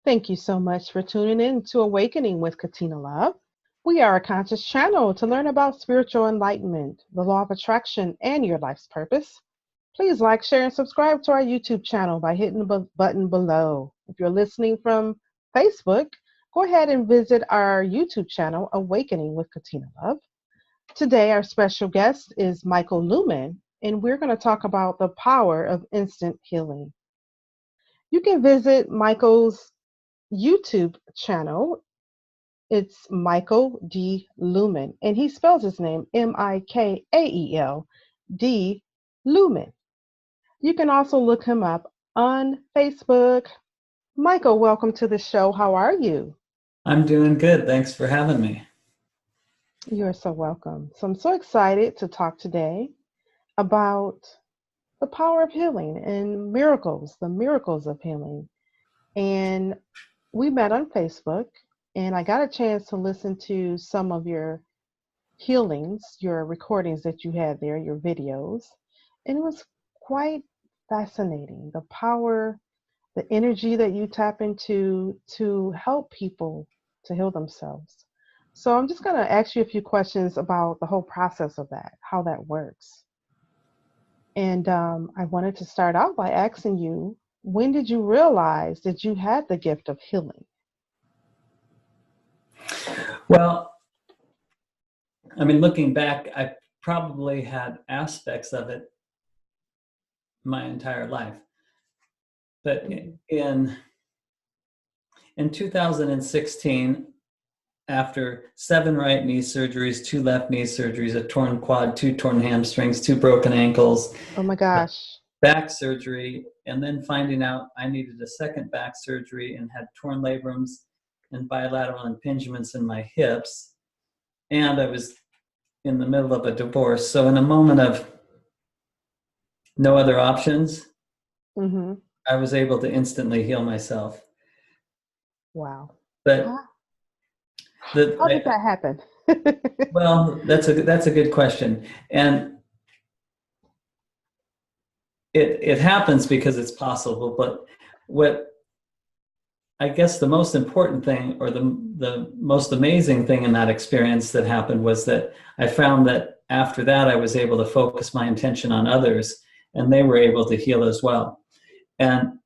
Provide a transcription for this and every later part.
Thank you so much for tuning in to Awakening with Katina Love. We are a conscious channel to learn about spiritual enlightenment, the law of attraction, and your life's purpose. Please like, share, and subscribe to our YouTube channel by hitting the button below. If you're listening from Facebook, go ahead and visit our YouTube channel, Awakening with Katina Love. Today, our special guest is Michael Luman, and we're going to talk about the power of instant healing. You can visit Michael's YouTube channel. It's Michael D. Luman, and he spells his name Mikael D. Luman. You can also look him up on Facebook. Michael, welcome to the show. How are you? I'm doing good. Thanks for having me. You're so welcome. So I'm so excited to talk today about the power of healing and miracles, the miracles of healing. And we met on Facebook, and I got a chance to listen to some of your healings, your recordings that you had there, your videos, and it was quite fascinating. The power, the energy that you tap into to help people to heal themselves. So I'm just going to ask you a few questions about the whole process of that, how that works. And I wanted to start out by asking you, when did you realize that you had the gift of healing? Well, I mean, looking back, I probably had aspects of it my entire life. But in 2016, after 7 right knee surgeries, 2 left knee surgeries, a torn quad, 2 torn hamstrings, 2 broken ankles. Oh my gosh. Back surgery, and then finding out I needed a second back surgery and had torn labrums and bilateral impingements in my hips. And I was in the middle of a divorce. So in a moment of no other options, I was able to instantly heal myself. Wow. But how did that happen? Well, that's a good question. And it happens because it's possible, but what I guess the most important thing, or the most amazing thing in that experience that happened, was that I found that after that I was able to focus my intention on others, and they were able to heal as well. And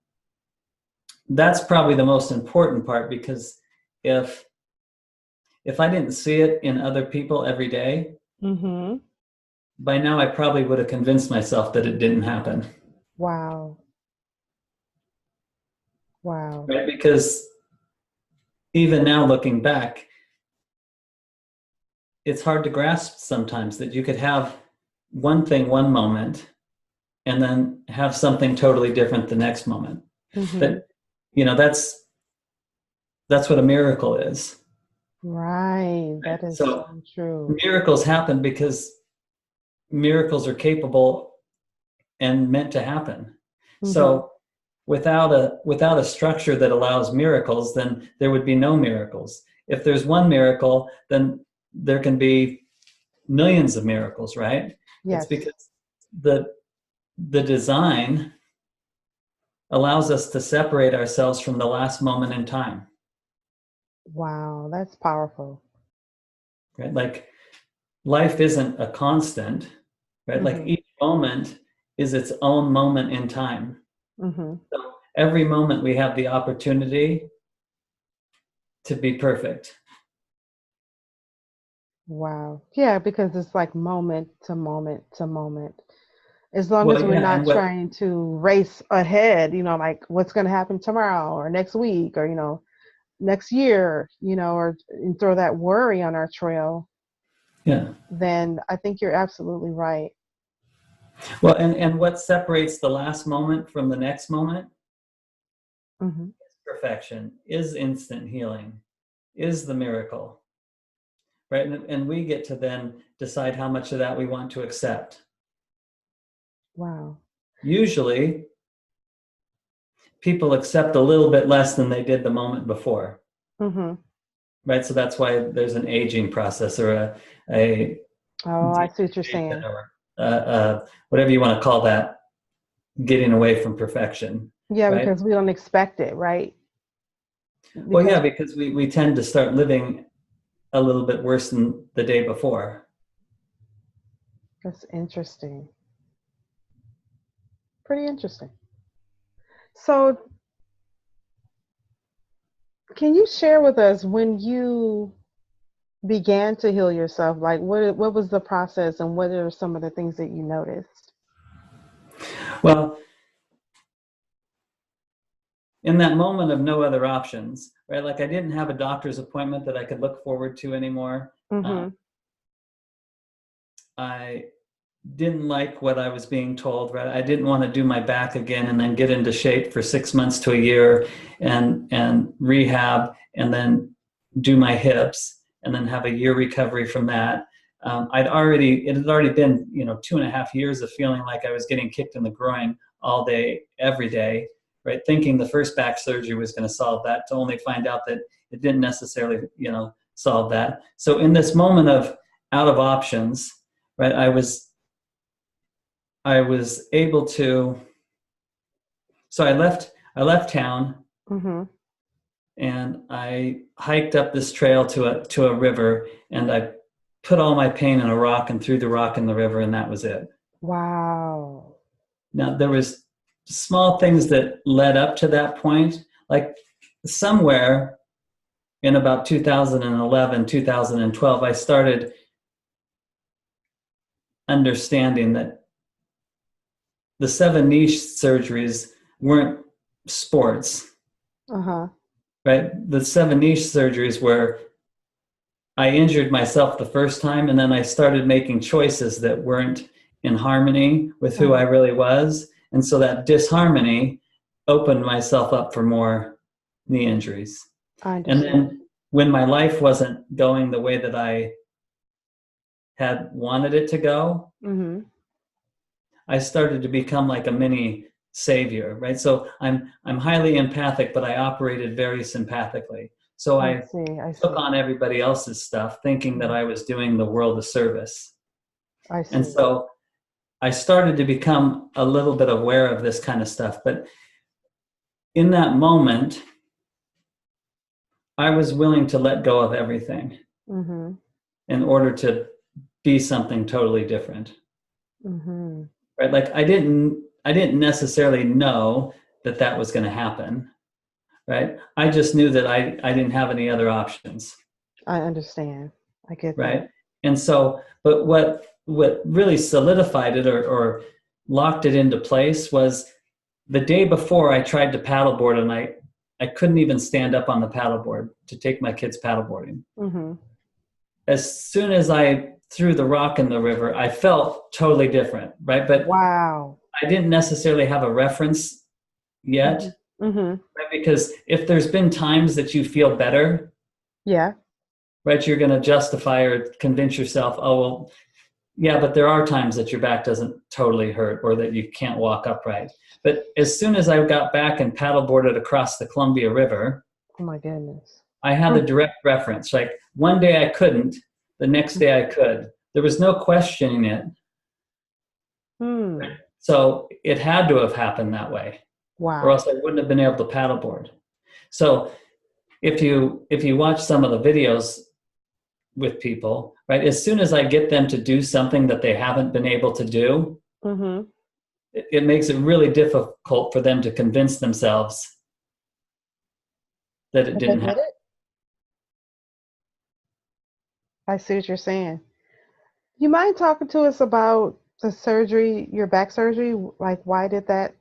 that's probably the most important part, because if I didn't see it in other people every day, by now I probably would have convinced myself that it didn't happen. Wow. Wow. Right? Because even now, looking back, it's hard to grasp sometimes that you could have one thing one moment and then have something totally different the next moment. But that's what a miracle is. Right. That is so true. Miracles happen because miracles are capable and meant to happen. So without a structure that allows miracles, then there would be no miracles. If there's one miracle, then there can be millions of miracles, right? Yes. It's because the design allows us to separate ourselves from the last moment in time. Wow, that's powerful. Right? Like, life isn't a constant, right? Like, each moment is its own moment in time. So every moment we have the opportunity to be perfect. Wow. Yeah, because it's like moment to moment to moment. As long as we're not trying to race ahead, like what's going to happen tomorrow or next week or, next year, or and throw that worry on our trail. Yeah. Then I think you're absolutely right. Well, and what separates the last moment from the next moment is perfection, is instant healing, is the miracle, right? And we get to then decide how much of that we want to accept. Wow. Usually, people accept a little bit less than they did the moment before. Right? So that's why there's an aging process, or I see what you're saying. Or whatever you want to call that, getting away from perfection. Yeah, right? because we don't expect it, right? Well, Because yeah, because we tend to start living a little bit worse than the day before. that's interesting. Pretty interesting. So, can you share with us when you began to heal yourself? Like, what was the process, and what are some of the things that you noticed? Well, in that moment of no other options, right? Like I didn't have a doctor's appointment that I could look forward to anymore. Mm-hmm. I didn't like what I was being told, right? I didn't want to do my back again and then get into shape for 6 months to a year and rehab and then do my hips and then have a year recovery from that. It had already been, 2.5 years of feeling like I was getting kicked in the groin all day, every day, right? Thinking the first back surgery was going to solve that, to only find out that it didn't necessarily, solve that. So in this moment of out of options, right, I was able to. So I left town Mm-hmm. and I hiked up this trail to a river, and I put all my pain in a rock and threw the rock in the river, and that was it. Wow. Now there was small things that led up to that point, like somewhere in about 2011, 2012, I started understanding that the 7 niche surgeries weren't sports, Uh-huh. right? The 7 niche surgeries where I injured myself the first time and then I started making choices that weren't in harmony with who I Uh-huh. really was. And so that disharmony opened myself up for more knee injuries. I And understand. then when my life wasn't going the way that I had wanted it to go, Mm-hmm. I started to become like a mini savior, right? So I'm highly empathic, but I operated very sympathically. So I I see. I took see. on everybody else's stuff, thinking that Mhm. I was doing the world a service. I And see. so I started to become a little bit aware of this kind of stuff. But in that moment, I was willing to let go of everything Mm-hmm. in order to be something totally different. Mm-hmm. Right? Like I didn't necessarily know that that was going to happen, right? I just knew that I didn't have any other options, I understand. I get right? that. And so, but what really solidified it or locked it into place was the day before I tried to paddleboard, and I couldn't even stand up on the paddleboard to take my kids paddleboarding. Mm-hmm. As soon as I threw the rock in the river, I felt totally different, right? But Wow. I didn't necessarily have a reference Mm-hmm. yet, Mm-hmm. right? Because if there's been times that you feel better, Yeah. right, you're going to justify or convince yourself, oh, well, yeah, but there are times that your back doesn't totally hurt or that you can't walk upright. But as soon as I got back and paddleboarded across the Columbia River, Oh my goodness. I had the Mm. direct reference. Like one day I couldn't, the next day I could. There was no questioning it. Hmm. So it had to have happened that way, or Wow. else I wouldn't have been able to paddleboard. So if you watch some of the videos with people, right, as soon as I get them to do something that they haven't been able to do, Mm-hmm. it makes it really difficult for them to convince themselves that it But they didn't did happen. it? I see what you're saying. You mind talking to us about the surgery, your back surgery? Like, why did that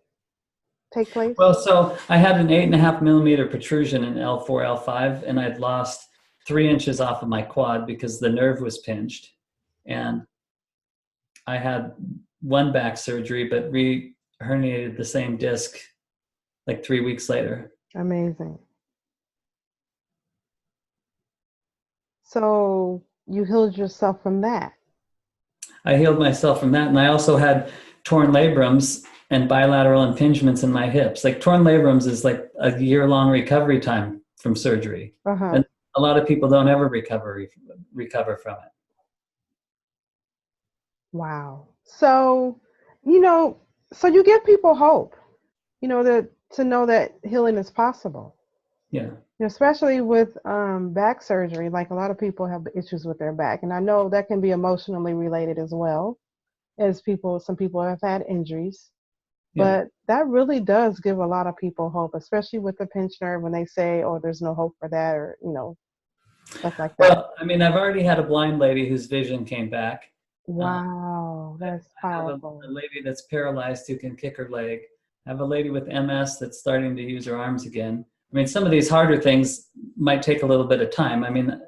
take place? Well, so I had an 8.5 millimeter protrusion in L4, L5, and I'd lost 3 inches off of my quad because the nerve was pinched. And I had one back surgery, but herniated the same disc like 3 weeks later. Amazing. So you healed yourself from that. I healed myself from that. And I also had torn labrums and bilateral impingements in my hips. Like torn labrums is like a year-long recovery time from surgery. Uh-huh. And a lot of people don't ever recover from it. Wow. So, you know, so you give people hope, that to know that healing is possible. Yeah. Especially with back surgery. Like a lot of people have issues with their back, and I know that can be emotionally related as well as people. Some people have had injuries, Yeah. but that really does give a lot of people hope, especially with the pinched nerve when they say, "Oh, there's no hope for that," or stuff like that. Well, I mean, I've already had a blind lady whose vision came back. Uh, Wow, that's I have a powerful. lady that's paralyzed who can kick her leg. I have a lady with MS that's starting to use her arms again. I mean, some of these harder things might take a little bit of time. I mean,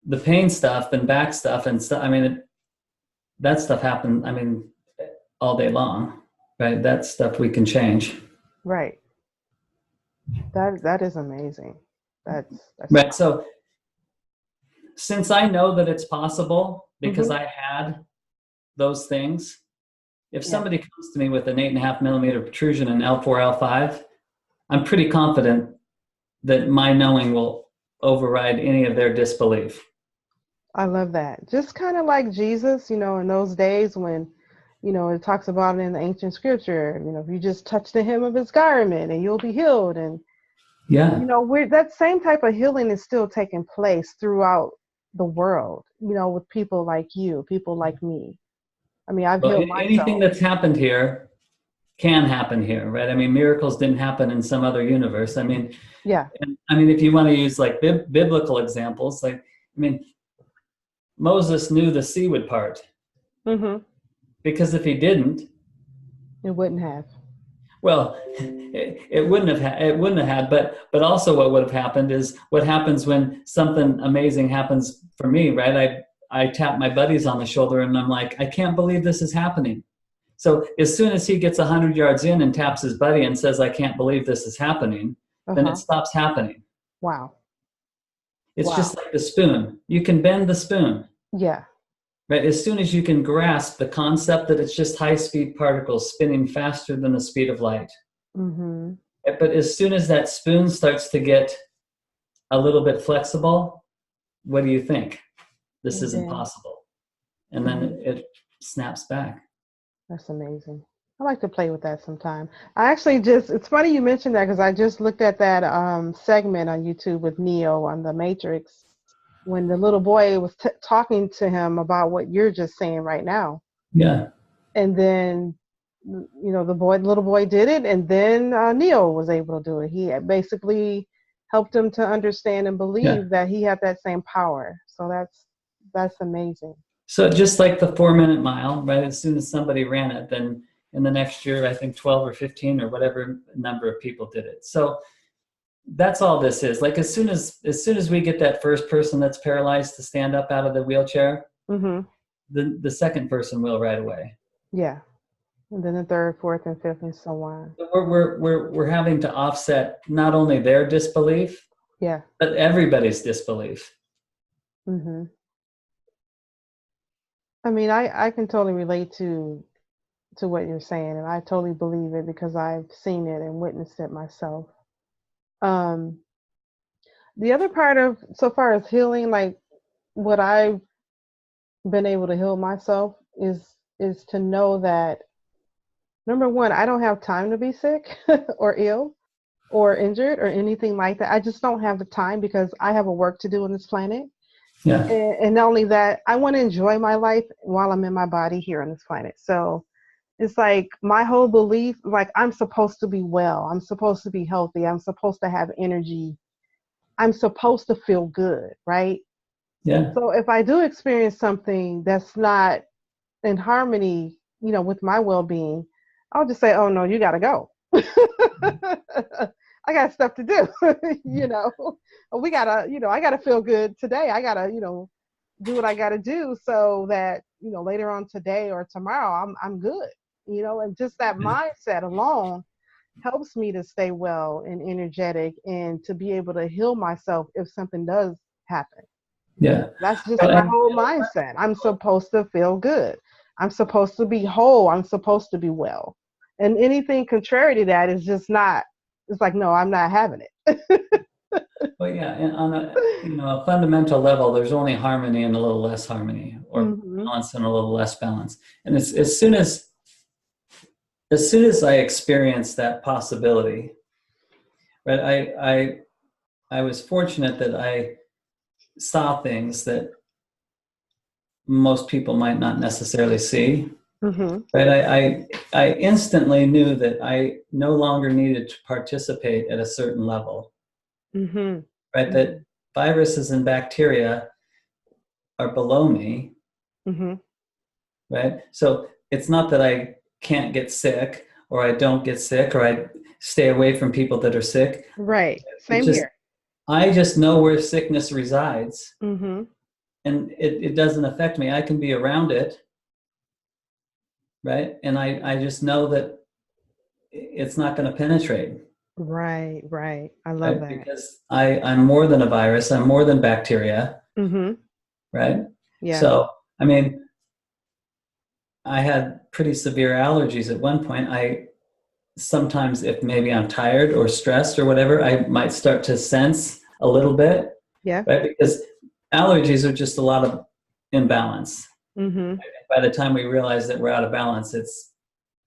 the pain stuff and back stuff and stuff, I mean, that stuff happened, I mean, all day long, right? That stuff we can change. Right. That is amazing. That's Right. So since I know that it's possible because mm-hmm. I had those things, if Yeah. somebody comes to me with an 8.5 millimeter protrusion in L4, L5, I'm pretty confident that my knowing will override any of their disbelief. I love that. Just kind of like Jesus, in those days when, it talks about it in the ancient scripture, if you just touch the hem of his garment and you'll be healed. And, Yeah. we're that same type of healing is still taking place throughout the world, with people like you, people like me. I mean, I've Well, healed anything myself. that's happened here can happen here, right? I mean, miracles didn't happen in some other universe. I mean, Yeah. if you want to use like biblical examples, like, I mean, Moses knew the sea would part Mm-hmm. because if he didn't, It wouldn't have. well, it wouldn't have it wouldn't have had. But also, what would have happened is what happens when something amazing happens for me, right? I tap my buddies on the shoulder and I'm like, I can't believe this is happening. So as soon as he gets 100 yards in and taps his buddy and says, I can't believe this is happening, then it Uh-huh. stops happening. Wow. It's just Wow. like the spoon. You can bend the spoon, Yeah. right? As soon as you can grasp the concept that it's just high speed particles spinning faster than the speed of light. Mm-hmm. But as soon as that spoon starts to get a little bit flexible, what do you think? This And isn't then, possible. And then mhm. it snaps back. That's amazing. I like to play with that sometime. I actually it's funny you mentioned that because I just looked at that segment on YouTube with Neo on the Matrix when the little boy was talking to him about what you're just saying right now. Yeah. And then, the little boy did it, and then Neo was able to do it. He basically helped him to understand and Yeah. believe that he had that same power. So that's amazing. So just like the 4 minute mile, right? As soon as somebody ran it, then in the next year, I think 12 or 15 or whatever number of people did it. So that's all this is. Like as soon as we get that first person that's paralyzed to stand up out of the wheelchair, Mm-hmm. the second person will right away. Yeah. And then the third, fourth, and fifth, and so on. So we're having to offset not only their disbelief, Yeah. but everybody's disbelief. Mm-hmm. I mean, I can totally relate to what you're saying, and I totally believe it because I've seen it and witnessed it myself. Um, the other part of so far as healing, like what I've been able to heal myself is to know that number one, I don't have time to be sick or ill or injured or anything like that. I just don't have the time because I have a work to do on this planet. Yeah, And not only that, I want to enjoy my life while I'm in my body here on this planet. So it's like my whole belief, like I'm supposed to be well, I'm supposed to be healthy, I'm supposed to have energy, I'm supposed to feel good, right? yeah, So if I do experience something that's not in harmony, with my well-being, I'll just say, "Oh no, you got to go." I got stuff to do, you know. We gotta, I gotta feel good today. I gotta, do what I gotta do so that later on today or tomorrow I'm good, and just that mindset alone helps me to stay well and energetic and to be able to heal myself if something does happen. yeah. That's just Well, my and whole mindset. I'm supposed to feel good. I'm supposed to be whole. I'm supposed to be well. And anything contrary to that is just not, it's like, no, I'm not having it. well, yeah, and on a fundamental level, there's only harmony and a little less harmony, or Hmm. balance and a little less balance. And it's, as soon as I experience that possibility, Right. I was fortunate that I saw things that most people might not necessarily see. Mm-hmm. Right. I instantly knew that I no longer needed to participate at a certain level. Mm-hmm. Right. Mm-hmm. That viruses and bacteria are below me. Mm-hmm. Right. So it's not that I can't get sick or I don't get sick or I stay away from people that are sick. Right. It's Same just, here. I just know where sickness resides, Mm-hmm. and it doesn't affect me. I can be around it. Right. And I just know that it's not going to penetrate. Right. Right. I love Right. that. Because I'm more than a virus. I'm more than bacteria. Mm-hmm. Right. Yeah. So, I mean, I had pretty severe allergies at one point. I sometimes, if maybe I'm tired or stressed or whatever, I might start to sense a little bit, Yeah. right? Because allergies are just a lot of imbalance. Mm-hmm. By the time we realize that we're out of balance, it's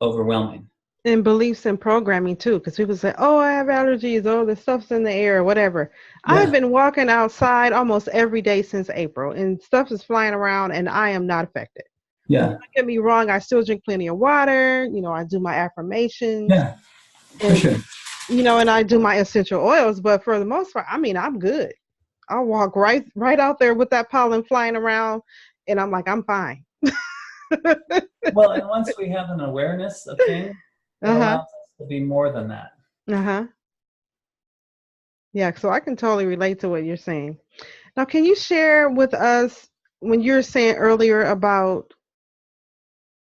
overwhelming. And beliefs and programming too, because people say, "Oh, I have allergies. Oh, the stuff's in the air, whatever." I've Yeah, been walking outside almost every day since April, and stuff is flying around, and I am not affected. yeah, Don't get me wrong, I still drink plenty of water. I do my affirmations, yeah, for and sure. and I do my essential oils. But for the most part, I mean, I'm good. I'll walk right out there with that pollen flying around, and I'm like, I'm fine. Well, and once we have an awareness of things, it Uh huh. allows us to be more than that. Uh huh. Yeah. So I can totally relate to what you're saying. Now, can you share with us when you were saying earlier about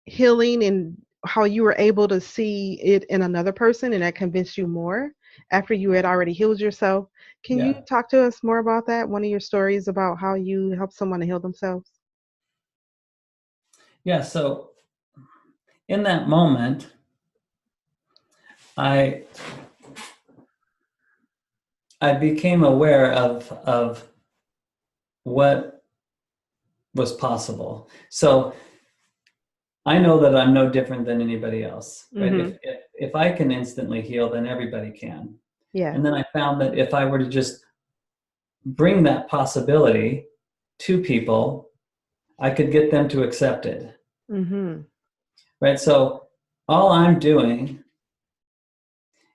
healing and how you were able to see it in another person and that convinced you more after you had already healed yourself? Can you Yeah, talk to us more about that? One of your stories about how you helped someone to heal themselves? yeah. So in that moment, I I became aware of what was possible. So I know that I'm no different than anybody else, right? Mm-hmm. If I can instantly heal, then everybody can. Yeah. And then I found that if I were to just bring that possibility to people, I could get them to accept it, Mm-hmm. right? So all I'm doing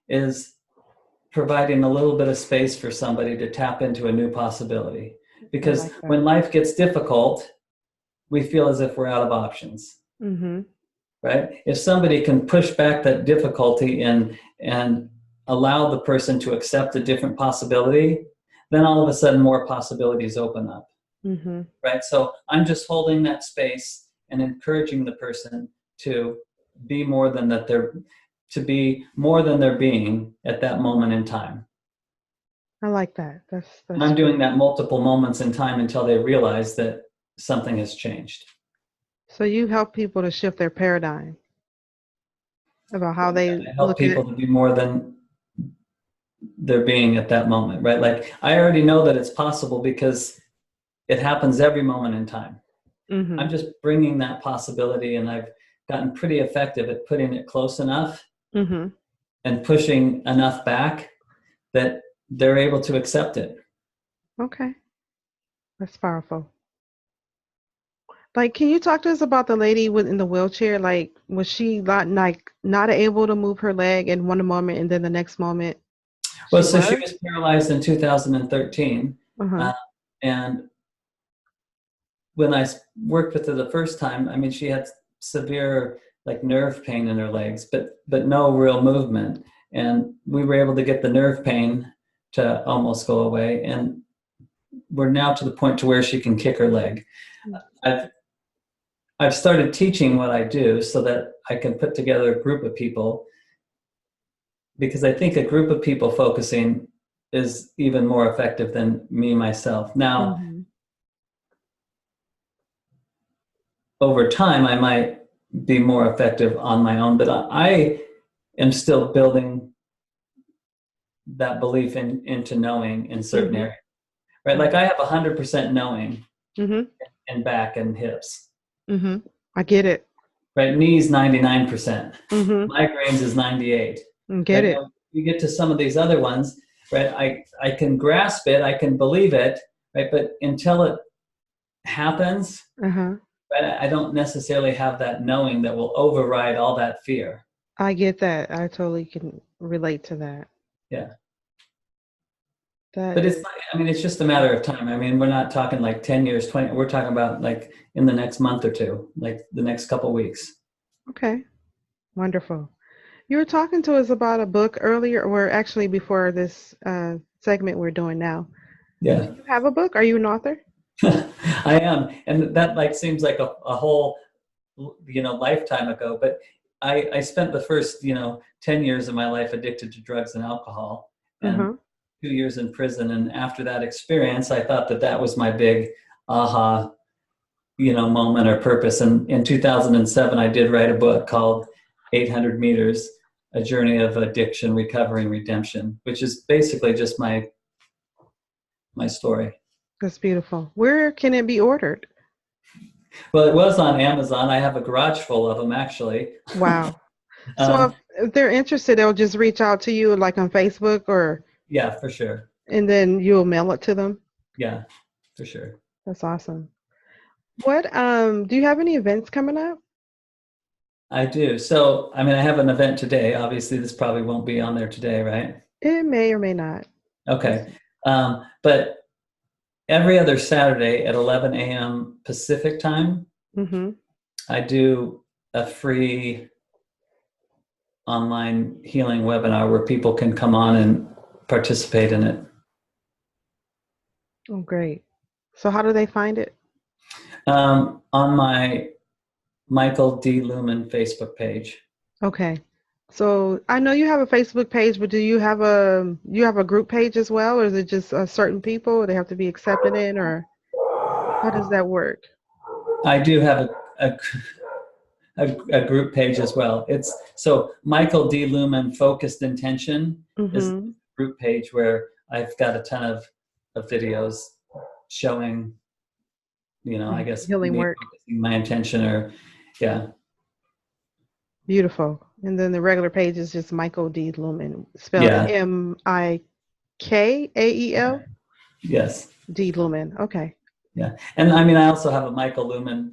is providing a little bit of space for somebody to tap into a new possibility. I Because like that. when life gets difficult, we feel as if we're out of options, Mm-hmm. right? If somebody can push back that difficulty and allow the person to accept a different possibility, then all of a sudden more possibilities open up, Mm-hmm. right? So I'm just holding that space and encouraging the person to be more than that they're to be more than they're being at that moment in time. I like that. And That's I'm true. doing that multiple moments in time until they realize that something has changed. So you help people to shift their paradigm about how they I help look at. people to be more than they're being at that moment, right? Like I already know that it's possible because it happens every moment in time. Mm-hmm. I'm just bringing that possibility, and I've gotten pretty effective at putting it close enough Mm-hmm. and pushing enough back that they're able to accept it. Okay. That's powerful. Like, can you talk to us about the lady in the wheelchair? Like, was she not able to move her leg in one moment, and then the next moment Well, she so she was? was paralyzed in 2013, Uh-huh. uh, and when I worked with her the first time, I mean, she had severe like nerve pain in her legs, but no real movement. And we were able to get the nerve pain to almost go away, and we're now to the point to where she can kick her leg. I've I've started teaching what I do so that I can put together a group of people, because I think a group of people focusing is even more effective than me myself. Now, Mm-hmm. over time, I might be more effective on my own, but I am still building that belief into knowing in certain Mm-hmm. areas, right? Like I have 100% knowing Mm-hmm. in back and hips, Mm-hmm. I get it. right? Knees 99%, Mm-hmm. migraines is 98, Get right? it. you get to some of these other ones, right? I can grasp it, I can believe it, right? But until it happens, Uh-huh. right, I don't necessarily have that knowing that will override all that fear. I get that. I totally can relate to that. Yeah. That But it's is not, I mean, it's just a matter of time. I mean, we're not talking like 10 years, 20, we're talking about like in the next month or two, like the next couple weeks. okay. Wonderful. You were talking to us about a book earlier, or actually before this segment we're doing now. Do Yeah. you have a book? Are you an author? I am. And that like seems like a whole, lifetime ago, but I spent the first, 10 years of my life addicted to drugs and alcohol, and Uh-huh. 2 years in prison. And after that experience, I thought that that was my big aha, moment or purpose. And in 2007, I did write a book called 800 Meters, A Journey of Addiction, Recovery, and Redemption, which is basically just my story. That's beautiful. Where can it be ordered? Well, it was on Amazon. I have a garage full of them, actually. Wow. So um, if they're interested, they'll just reach out to you like on Facebook or yeah, for sure. and then you'll mail it to them. Yeah, for sure. That's awesome. What do you have any events coming up? I do. So, I mean, I have an event today. Obviously, this probably won't be on there today, right? It may or may not. We'll Okay. see. But every other Saturday at 11 a.m. Pacific time, Mm-hmm. I do a free online healing webinar where people can come on and participate in it. Oh, great. So how do they find it? On my Michael D. Luman Facebook page. Okay. So I know you have a Facebook page, but do you have a group page as well, or is it just certain people they have to be accepted in, or how does that work? I do have a group page as well. It's so Michael D. Luman Focused Intention is the Mm-hmm. group page where I've got a ton of videos showing, I guess Healing me work. focusing my intention or, yeah, Beautiful. And then the regular page is just Michael D. Lumen, spelled yeah, Mikael yes, D. Lumen. Okay. yeah. And I mean, I also have a Michael Luman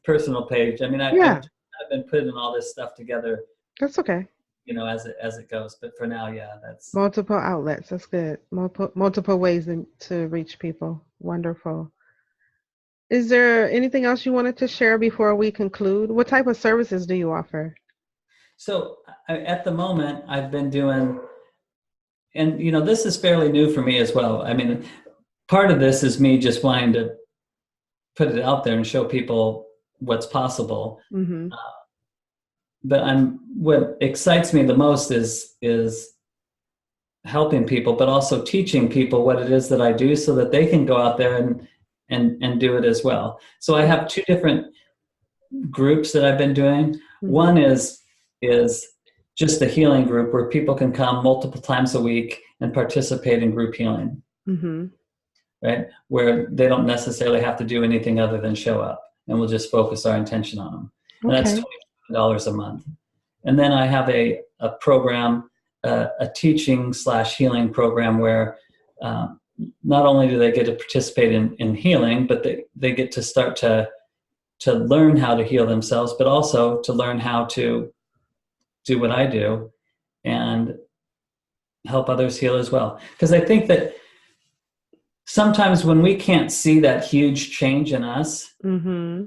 personal page. I mean, Yeah, I've been putting all this stuff together, that's okay. as it goes. But for now, yeah, that's. Multiple outlets. That's good. Multiple ways to reach people. Wonderful. Is there anything else you wanted to share before we conclude? What type of services do you offer? So at the moment, I've been doing, and this is fairly new for me as well. I mean, part of this is me just wanting to put it out there and show people what's possible. Mm-hmm. But what excites me the most is helping people, but also teaching people what it is that I do, so that they can go out there and do it as well. So I have two different groups that I've been doing. Mm-hmm. One is just a healing group where people can come multiple times a week and participate in group healing, Mm-hmm. right? Where they don't necessarily have to do anything other than show up, and we'll just focus our intention on them. And that's Okay. $20 a month. And then I have a program, a teaching/healing program where not only do they get to participate in healing, but they get to start to learn how to heal themselves, but also to learn how to do what I do and help others heal as well. Because I think that sometimes when we can't see that huge change in us, Mm-hmm.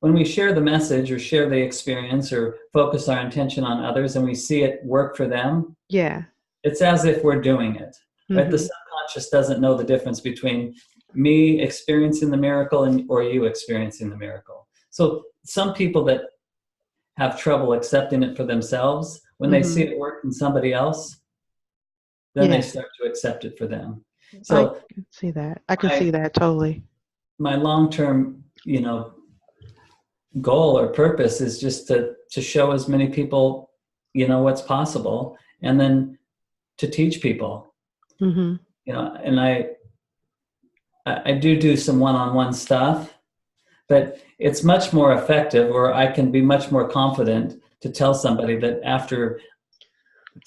when we share the message or share the experience or focus our intention on others and we see it work for them, Yeah. it's as if we're doing it, right? The Mm-hmm. subconscious doesn't know the difference between me experiencing the miracle or you experiencing the miracle. So some people that have trouble accepting it for themselves, when they see Mm-hmm. it work in somebody else, then they Yeah. start to accept it for them. I So can see that. I can my see that totally. my long-term, goal or purpose is just to show as many people, what's possible, and then to teach people, Mm-hmm. and I do some one-on-one stuff, but it's much more effective, or I can be much more confident to tell somebody that after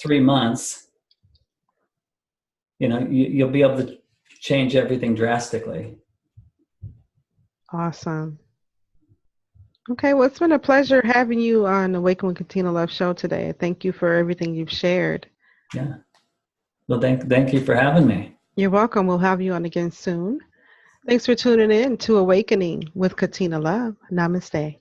3 months, you'll be able to change everything drastically. Awesome. Okay, well, it's been a pleasure having you on the Awaken with Katina Love show today. Thank you for everything you've shared. Yeah. Well, thank you for having me. You're welcome. We'll have you on again soon. Thanks for tuning in to Awakening with Katina Love. Namaste.